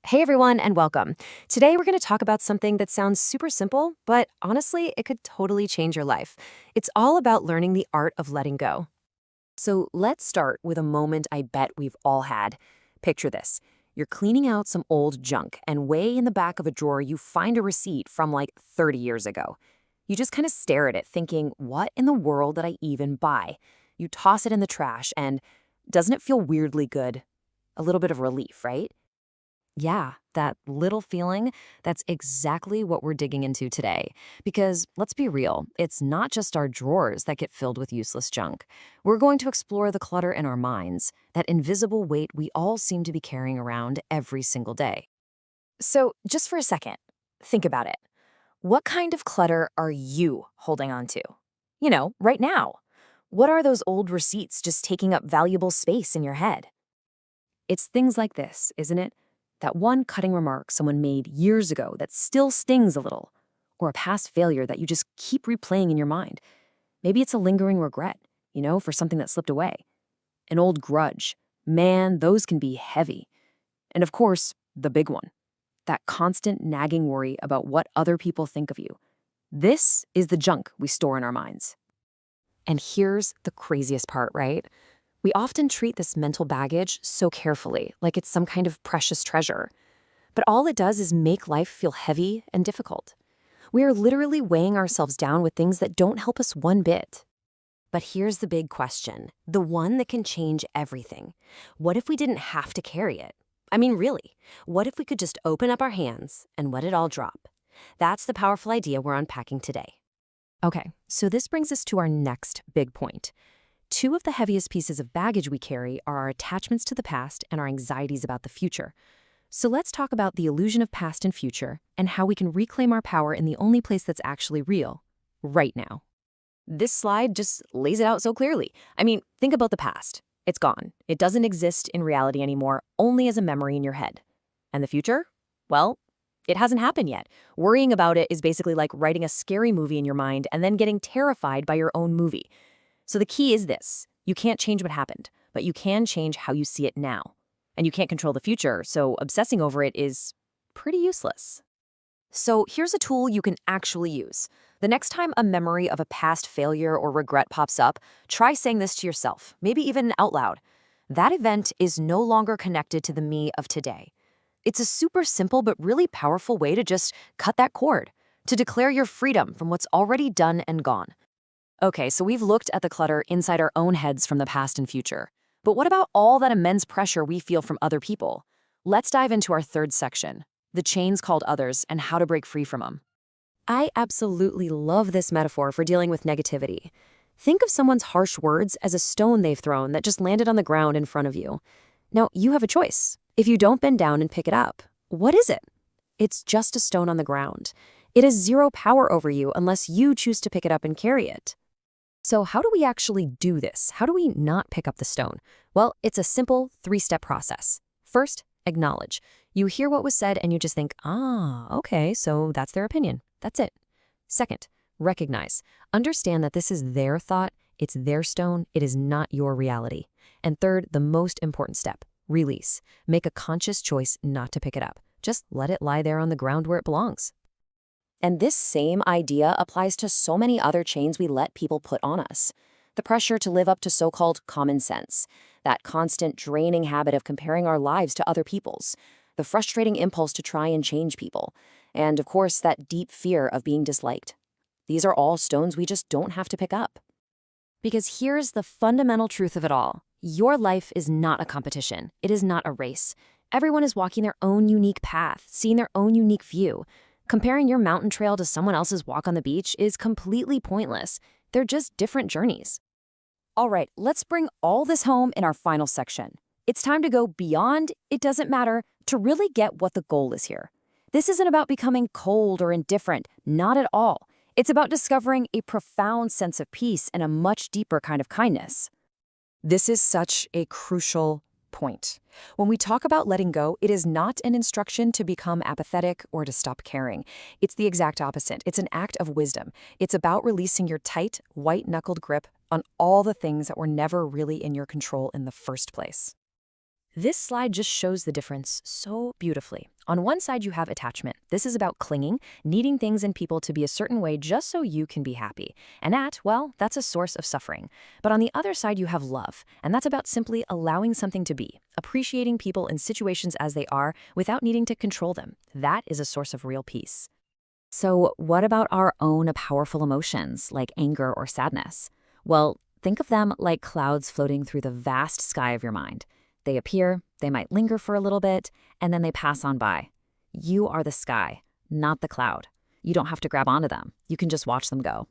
Hey everyone, and welcome. Today we're going to talk about something that sounds super simple, but honestly, it could totally change your life. It's all about learning the art of letting go. So let's start with a moment I bet we've all had. Picture this. You're cleaning out some old junk, and way in the back of a drawer, you find a receipt from like 30 years ago. You just kind of stare at it, thinking, what in the world did I even buy? You toss it in the trash, and doesn't it feel weirdly good? A little bit of relief, right? Yeah, that little feeling, that's exactly what we're digging into today. Because let's be real, it's not just our drawers that get filled with useless junk. We're going to explore the clutter in our minds, that invisible weight we all seem to be carrying around every single day. So, just for a second, think about it. What kind of clutter are you holding on to? Right now. What are those old receipts just taking up valuable space in your head? It's things like this, isn't it? That one cutting remark someone made years ago that still stings a little, or a past failure that you just keep replaying in your mind. Maybe it's a lingering regret, for something that slipped away. An old grudge. Man, those can be heavy. And of course, the big one. That constant nagging worry about what other people think of you. This is the junk we store in our minds. And here's the craziest part, right? We often treat this mental baggage so carefully, like it's some kind of precious treasure. But all it does is make life feel heavy and difficult. We are literally weighing ourselves down with things that don't help us one bit. But here's the big question, the one that can change everything. What if we didn't have to carry it? I mean, really, what if we could just open up our hands and let it all drop? That's the powerful idea we're unpacking today. Okay, so this brings us to our next big point. Two of the heaviest pieces of baggage we carry are our attachments to the past and our anxieties about the future. So let's talk about the illusion of past and future and how we can reclaim our power in the only place that's actually real, right now. This slide just lays it out so clearly. I mean, think about the past. It's gone. It doesn't exist in reality anymore, only as a memory in your head. And the future? Well, it hasn't happened yet. Worrying about it is basically like writing a scary movie in your mind and then getting terrified by your own movie. So the key is this. You can't change what happened, but you can change how you see it now. And you can't control the future, so obsessing over it is pretty useless. So here's a tool you can actually use. The next time a memory of a past failure or regret pops up, try saying this to yourself, maybe even out loud. That event is no longer connected to the me of today. It's a super simple but really powerful way to just cut that cord, to declare your freedom from what's already done and gone. Okay, so we've looked at the clutter inside our own heads from the past and future. But what about all that immense pressure we feel from other people? Let's dive into our third section, the chains called others and how to break free from them. I absolutely love this metaphor for dealing with negativity. Think of someone's harsh words as a stone they've thrown that just landed on the ground in front of you. Now, you have a choice. If you don't bend down and pick it up, what is it? It's just a stone on the ground. It has zero power over you unless you choose to pick it up and carry it. So how do we actually do this? How do we not pick up the stone? Well, it's a simple three-step process. First, acknowledge. You hear what was said and you just think, okay, so that's their opinion. That's it. Second, recognize. Understand that this is their thought, it's their stone, it is not your reality. And third, the most important step, release. Make a conscious choice not to pick it up. Just let it lie there on the ground where it belongs. And this same idea applies to so many other chains we let people put on us. The pressure to live up to so-called common sense, that constant draining habit of comparing our lives to other people's, the frustrating impulse to try and change people, and of course, that deep fear of being disliked. These are all stones we just don't have to pick up. Because here's the fundamental truth of it all. Your life is not a competition. It is not a race. Everyone is walking their own unique path, seeing their own unique view. Comparing your mountain trail to someone else's walk on the beach is completely pointless. They're just different journeys. All right, let's bring all this home in our final section. It's time to go beyond "it doesn't matter" to really get what the goal is here. This isn't about becoming cold or indifferent, not at all. It's about discovering a profound sense of peace and a much deeper kind of kindness. This is such a crucial point. When we talk about letting go, it is not an instruction to become apathetic or to stop caring. It's the exact opposite. It's an act of wisdom. It's about releasing your tight, white-knuckled grip on all the things that were never really in your control in the first place. This slide just shows the difference so beautifully. On one side, you have attachment. This is about clinging, needing things and people to be a certain way just so you can be happy. And well, that's a source of suffering. But on the other side, you have love. And that's about simply allowing something to be, appreciating people and situations as they are without needing to control them. That is a source of real peace. So, what about our own powerful emotions like anger or sadness? Well, think of them like clouds floating through the vast sky of your mind. They appear, they might linger for a little bit, and then they pass on by. You are the sky, not the cloud. You don't have to grab onto them. You can just watch them go.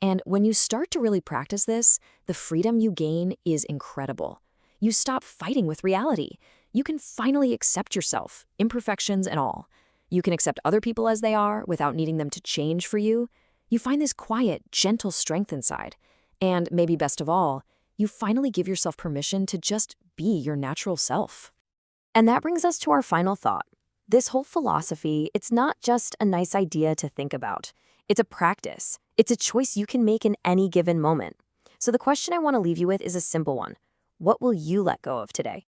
And when you start to really practice this, the freedom you gain is incredible. You stop fighting with reality. You can finally accept yourself, imperfections and all. You can accept other people as they are without needing them to change for you. You find this quiet, gentle strength inside. And maybe best of all, you finally give yourself permission to just be your natural self. And that brings us to our final thought. This whole philosophy, it's not just a nice idea to think about. It's a practice. It's a choice you can make in any given moment. So the question I want to leave you with is a simple one. What will you let go of today?